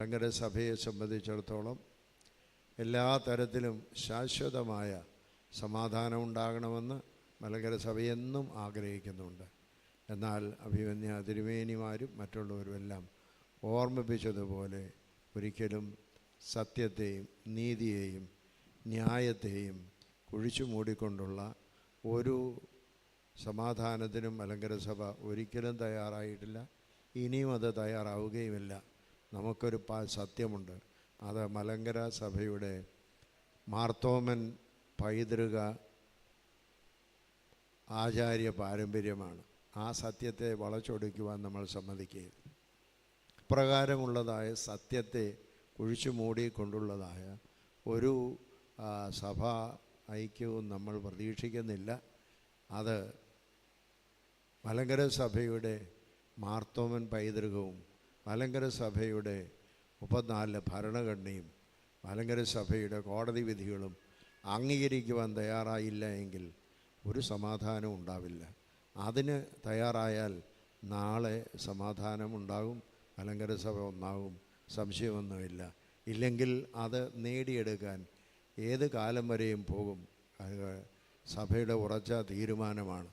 മലങ്കര സഭയെ സംബന്ധിച്ചിടത്തോളം എല്ലാ തരത്തിലും ശാശ്വതമായ സമാധാനം ഉണ്ടാകണമെന്ന് മലങ്കര സഭ എന്നും ആഗ്രഹിക്കുന്നുണ്ട്. എന്നാൽ അഭിമന്യ തിരുമേനിമാരും മറ്റുള്ളവരുമെല്ലാം ഓർമ്മിപ്പിച്ചതുപോലെ ഒരിക്കലും സത്യത്തെയും നീതിയെയും ന്യായത്തെയും കുഴിച്ചു മൂടിക്കൊണ്ടുള്ള ഒരു സമാധാനത്തിനും മലങ്കര സഭ ഒരിക്കലും തയ്യാറായിട്ടില്ല. ഇനിയും അത് തയ്യാറാവുകയുമില്ല. നമുക്കൊരു സത്യമുണ്ട്. അത് മലങ്കര സഭയുടെ മാർത്തോമൻ പൈതൃക ആചാര്യ പാരമ്പര്യമാണ്. ആ സത്യത്തെ വളച്ചൊടിക്കുവാൻ നമ്മൾ സമ്മതിക്കുകയില്ല. ഇപ്രകാരമുള്ളതായ സത്യത്തെ കുഴിച്ചു മൂടിക്കൊണ്ടുള്ളതായ ഒരു സഭാ ഐക്യവും നമ്മൾ പ്രതീക്ഷിക്കുന്നില്ല. അത് മലങ്കര സഭയുടെ മാർത്തോമൻ പൈതൃകവും മലങ്കര സഭയുടെ 34 ഭരണഘടനയും മലങ്കര സഭയുടെ കോടതി വിധികളും അംഗീകരിക്കുവാൻ തയ്യാറായില്ല എങ്കിൽ ഒരു സമാധാനം ഉണ്ടാവില്ല. അതിന് തയ്യാറായാൽ നാളെ സമാധാനം ഉണ്ടാകും, മലങ്കര സഭ ഒന്നാകും, സംശയമൊന്നുമില്ല. ഇല്ലെങ്കിൽ അത് നേടിയെടുക്കാൻ ഏത് കാലം വരെയും പോകും. സഭയുടെ ഉറച്ച തീരുമാനമാണ്.